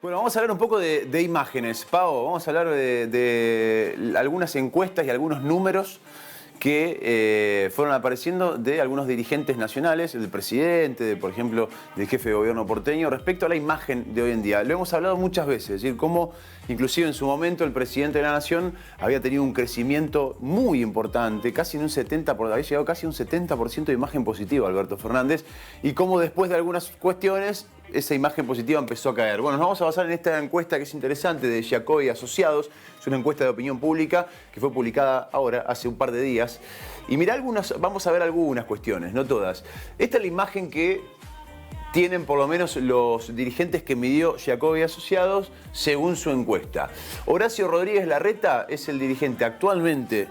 Bueno, vamos a hablar un poco de imágenes. Pau, vamos a hablar de algunas encuestas y algunos números que fueron apareciendo de algunos dirigentes nacionales, del presidente, por ejemplo, del jefe de gobierno porteño, respecto a la imagen de hoy en día. Lo hemos hablado muchas veces, es decir, cómo inclusive en su momento el presidente de la Nación había tenido un crecimiento muy importante, casi en un 70%, había llegado casi a un 70% de imagen positiva, Alberto Fernández, y cómo después de algunas cuestiones esa imagen positiva empezó a caer. Bueno, nos vamos a basar en esta encuesta que es interesante de Giacobbe y Asociados. Es una encuesta de opinión pública que fue publicada ahora, hace un par de días. Y mirá vamos a ver algunas cuestiones, no todas. Esta es la imagen que tienen por lo menos los dirigentes que midió Giacobbe y Asociados según su encuesta. Horacio Rodríguez Larreta es el dirigente actualmente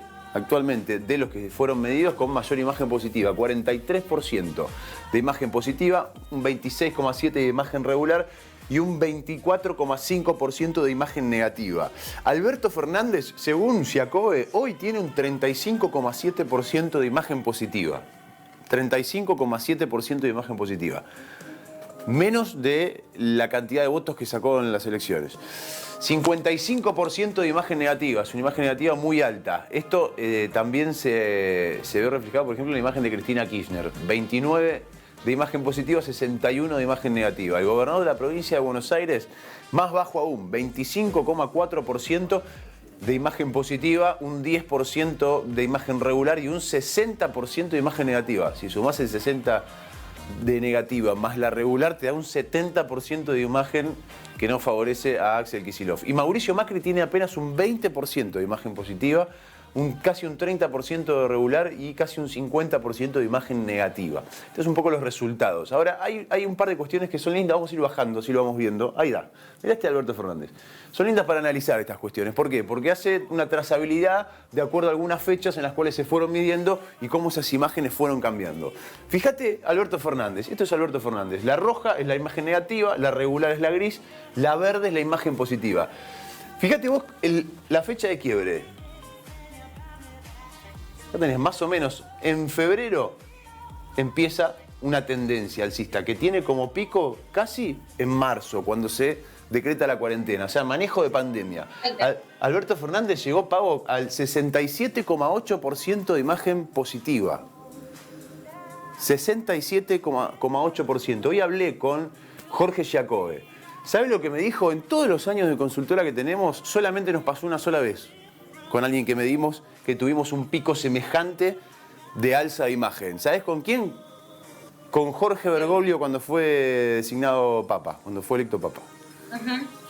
de los que fueron medidos con mayor imagen positiva, 43% de imagen positiva, un 26,7% de imagen regular y un 24,5% de imagen negativa. Alberto Fernández, según Giacobbe, hoy tiene un 35,7% de imagen positiva. 35,7% de imagen positiva. Menos de la cantidad de votos que sacó en las elecciones. 55% de imagen negativa, es una imagen negativa muy alta. Esto también se ve reflejado, por ejemplo, en la imagen de Cristina Kirchner. 29 de imagen positiva, 61 de imagen negativa. El gobernador de la provincia de Buenos Aires, más bajo aún, 25,4% de imagen positiva, un 10% de imagen regular y un 60% de imagen negativa. Si sumás el 60% de negativa más la regular, te da un 70% de imagen que no favorece a Axel Kicillof. Y Mauricio Macri tiene apenas un 20% de imagen positiva, casi un 30% de regular y casi un 50% de imagen negativa. Entonces un poco los resultados. Ahora hay un par de cuestiones que son lindas, vamos a ir bajando, si lo vamos viendo. Ahí da, mirá este Alberto Fernández. Son lindas para analizar estas cuestiones. ¿Por qué? Porque hace una trazabilidad de acuerdo a algunas fechas en las cuales se fueron midiendo y cómo esas imágenes fueron cambiando. Fíjate Alberto Fernández, esto es Alberto Fernández. La roja es la imagen negativa, la regular es la gris, la verde es la imagen positiva. Fíjate vos la fecha de quiebre. Ya tenés más o menos, en febrero empieza una tendencia alcista que tiene como pico casi en marzo, cuando se decreta la cuarentena, o sea, manejo de pandemia. Alberto Fernández llegó, Pavo, al 67,8% de imagen positiva. 67,8%. Hoy hablé con Jorge Giacobbe. ¿Sabe lo que me dijo? En todos los años de consultora que tenemos, solamente nos pasó una sola vez con alguien que medimos que tuvimos un pico semejante de alza de imagen. ¿Sabés con quién? Con Jorge Bergoglio cuando fue designado papa, cuando fue electo papa.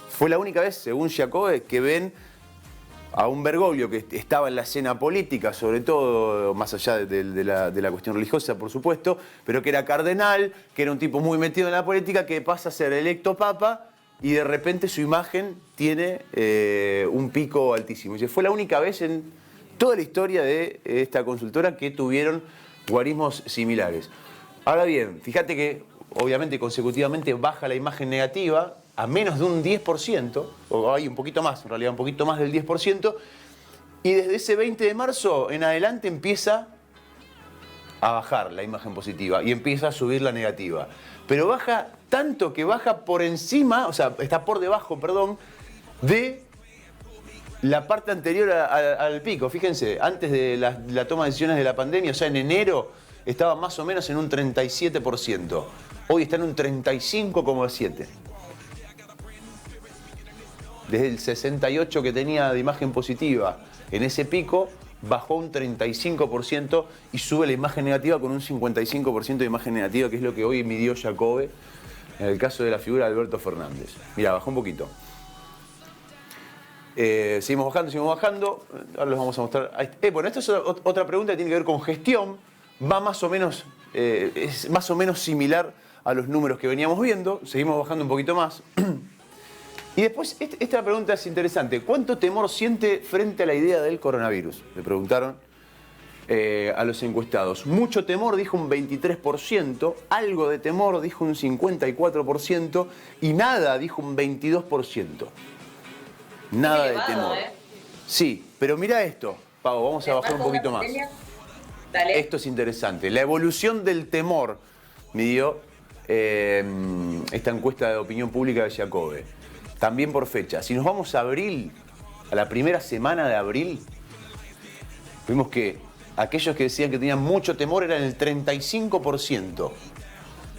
Fue la única vez, según Giacobbe, que ven a un Bergoglio que estaba en la escena política, sobre todo, más allá de la cuestión religiosa, por supuesto, pero que era cardenal, que era un tipo muy metido en la política, que pasa a ser electo papa y de repente su imagen tiene un pico altísimo. Y fue la única vez en toda la historia de esta consultora que tuvieron guarismos similares. Ahora bien, fíjate que obviamente consecutivamente baja la imagen negativa a menos de un 10%, o hay un poquito más, en realidad un poquito más del 10%, y desde ese 20 de marzo en adelante empieza a bajar la imagen positiva y empieza a subir la negativa. Pero baja tanto que baja por encima, o sea, está por debajo, perdón, de la parte anterior al pico. Fíjense, antes de la toma de decisiones de la pandemia, o sea, en enero estaba más o menos en un 37%. Hoy está en un 35,7%. Desde el 68% que tenía de imagen positiva en ese pico, bajó un 35% y sube la imagen negativa con un 55% de imagen negativa, que es lo que hoy midió Giacobbe en el caso de la figura de Alberto Fernández. Mirá, bajó un poquito. Seguimos bajando. Ahora los vamos a mostrar. Bueno, esta es otra pregunta que tiene que ver con gestión. Va más o menos, es más o menos similar a los números que veníamos viendo. Seguimos bajando un poquito más. Y después, esta pregunta es interesante. ¿Cuánto temor siente frente a la idea del coronavirus? Le preguntaron a los encuestados. Mucho temor, dijo un 23%. Algo de temor, dijo un 54%. Y nada, dijo un 22%. Nada de temor. Sí, pero mira esto, Pau, vamos a bajar un poquito más. Dale. Esto es interesante. La evolución del temor midió esta encuesta de opinión pública de Giacobbe. también por fecha. Si nos vamos a abril, a la primera semana de abril, vimos que aquellos que decían que tenían mucho temor eran el 35%.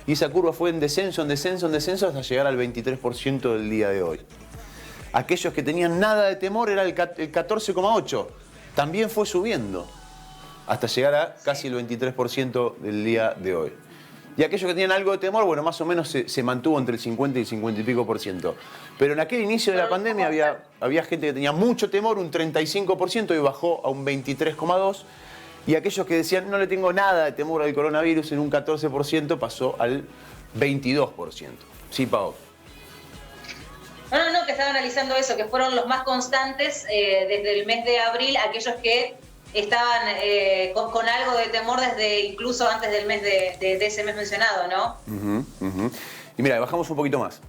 Y esa curva fue en descenso, en descenso, en descenso, hasta llegar al 23% del día de hoy. Aquellos que tenían nada de temor era el 14,8%. También fue subiendo, hasta llegar a casi el 23% del día de hoy. Y aquellos que tenían algo de temor, bueno, más o menos se mantuvo entre el 50 y el 50 y pico por ciento. Pero en aquel inicio de la pandemia había gente que tenía mucho temor, un 35%, y bajó a un 23,2%. Y aquellos que decían, no le tengo nada de temor al coronavirus, en un 14%, pasó al 22%. Sí, Pau. No, que estaba analizando eso, que fueron los más constantes desde el mes de abril, aquellos que estaban con algo de temor desde incluso antes del mes de ese mes mencionado, ¿no? Y mira, bajamos un poquito más.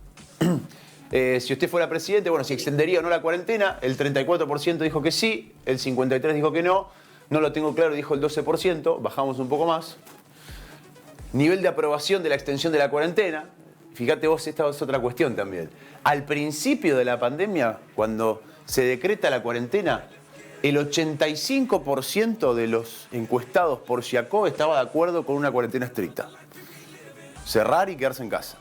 Si usted fuera presidente, bueno, si extendería o no la cuarentena, el 34% dijo que sí, el 53% dijo que no, no lo tengo claro, dijo el 12%, bajamos un poco más. Nivel de aprobación de la extensión de la cuarentena. Fíjate vos, esta es otra cuestión también. Al principio de la pandemia, cuando se decreta la cuarentena, el 85% de los encuestados por Giacobbe estaba de acuerdo con una cuarentena estricta. Cerrar y quedarse en casa.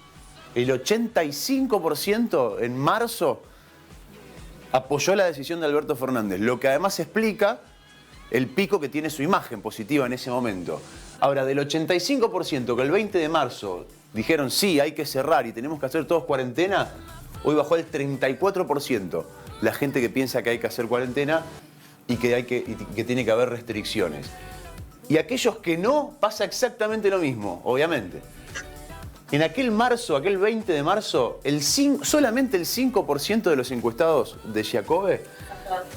El 85% en marzo apoyó la decisión de Alberto Fernández, lo que además explica el pico que tiene su imagen positiva en ese momento. Ahora, del 85% que el 20 de marzo dijeron sí, hay que cerrar y tenemos que hacer todos cuarentena, hoy bajó al 34% la gente que piensa que hay que hacer cuarentena y que tiene que haber restricciones. Y aquellos que no, pasa exactamente lo mismo, obviamente. En aquel 20 de marzo, solamente el 5% de los encuestados de Giacobbe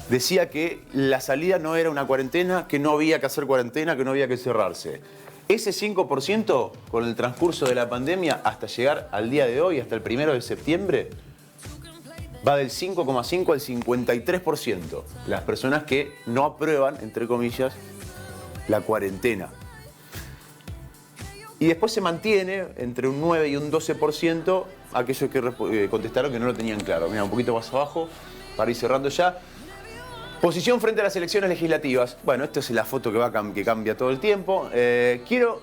decía que la salida no era una cuarentena, que no había que hacer cuarentena, que no había que cerrarse. Ese 5%, con el transcurso de la pandemia, hasta llegar al día de hoy, hasta el 1 de septiembre, va del 5,5 al 53%. Las personas que no aprueban, entre comillas, la cuarentena. Y después se mantiene entre un 9 y un 12% aquellos que contestaron que no lo tenían claro. Mira, un poquito más abajo, para ir cerrando ya. Posición frente a las elecciones legislativas. Bueno, esta es la foto que cambia todo el tiempo. Quiero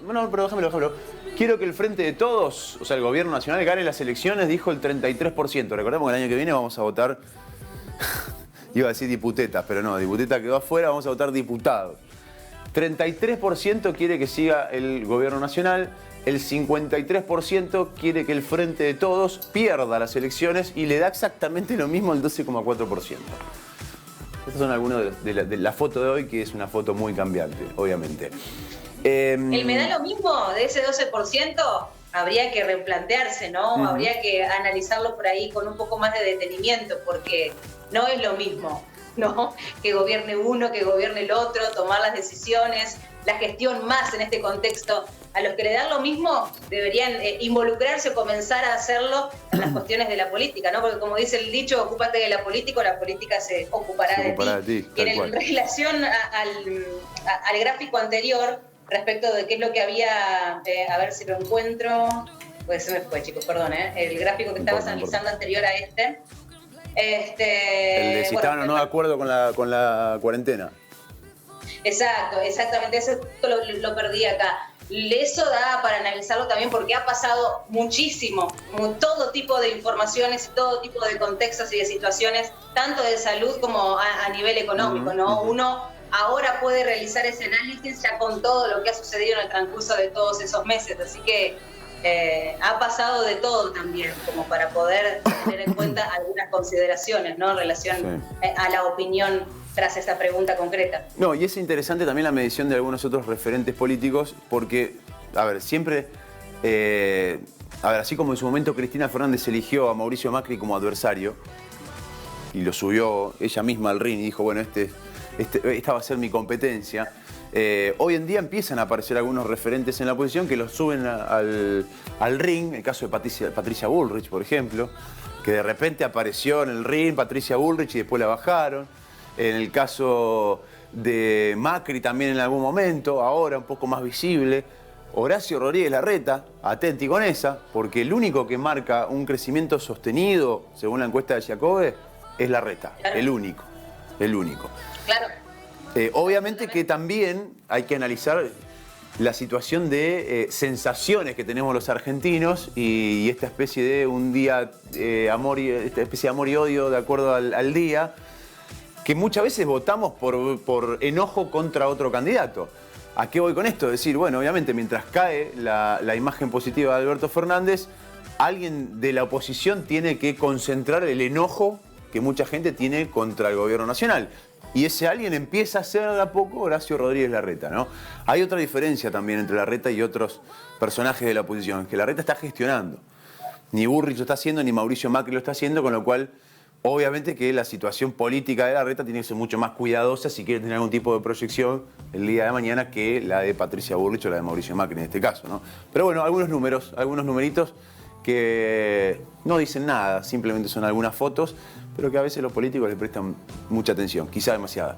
que el Frente de Todos, o sea, el Gobierno Nacional, gane las elecciones, dijo el 33%. Recordemos que el año que viene vamos a votar, iba a decir diputetas, pero no, diputeta quedó afuera, vamos a votar diputados. 33% quiere que siga el Gobierno Nacional, el 53% quiere que el Frente de Todos pierda las elecciones y le da exactamente lo mismo al 12,4%. Estas son algunas de la foto de hoy, que es una foto muy cambiante, obviamente. El me da lo mismo de ese 12%, habría que replantearse, ¿no? Habría que analizarlo por ahí con un poco más de detenimiento, porque no es lo mismo, ¿no? Que gobierne uno, que gobierne el otro, tomar las decisiones, la gestión más en este contexto. A los que le dan lo mismo deberían involucrarse o comenzar a hacerlo en las cuestiones de la política, ¿no? Porque como dice el dicho, ocúpate de la política se ocupará de ti. Y en relación al gráfico anterior, respecto de qué es lo que había, a ver si lo encuentro, pues se me fue, chicos, perdón, el gráfico que estabas analizando anterior a este. El de si estaban o no de acuerdo con la cuarentena. Exacto, exactamente, eso lo perdí acá. Eso da para analizarlo también porque ha pasado muchísimo, todo tipo de informaciones, todo tipo de contextos y de situaciones, tanto de salud como a nivel económico, ¿no? Uno ahora puede realizar ese análisis ya con todo lo que ha sucedido en el transcurso de todos esos meses, así que ha pasado de todo también, como para poder tener en cuenta algunas consideraciones, ¿no? En relación a la opinión tras esta pregunta concreta. No, y es interesante también la medición de algunos otros referentes políticos, porque, a ver, siempre, así como en su momento Cristina Fernández eligió a Mauricio Macri como adversario, y lo subió ella misma al ring y dijo, bueno, esta va a ser mi competencia. Hoy en día empiezan a aparecer algunos referentes en la oposición que los suben al ring, el caso de Patricia Bullrich, por ejemplo, que de repente apareció en el ring Patricia Bullrich y después la bajaron. En el caso de Macri también en algún momento, ahora un poco más visible. Horacio Rodríguez Larreta, atenti con esa, porque el único que marca un crecimiento sostenido, según la encuesta de Giacobbe, es Larreta. Claro. El único. Claro. Obviamente que también hay que analizar la situación de sensaciones que tenemos los argentinos y esta especie de un día esta especie de amor y odio de acuerdo al día, que muchas veces votamos por enojo contra otro candidato. ¿A qué voy con esto? Es decir, bueno, obviamente mientras cae la imagen positiva de Alberto Fernández, alguien de la oposición tiene que concentrar el enojo que mucha gente tiene contra el gobierno nacional. Y ese alguien empieza a ser de a poco Horacio Rodríguez Larreta, ¿no? Hay otra diferencia también entre Larreta y otros personajes de la oposición, que Larreta está gestionando. Ni Burrich lo está haciendo, ni Mauricio Macri lo está haciendo, con lo cual, obviamente que la situación política de Larreta tiene que ser mucho más cuidadosa si quiere tener algún tipo de proyección el día de mañana que la de Patricia Burrich o la de Mauricio Macri en este caso, ¿no? Pero bueno, algunos números, algunos numeritos que no dicen nada, simplemente son algunas fotos, pero que a veces los políticos le prestan mucha atención, quizá demasiada.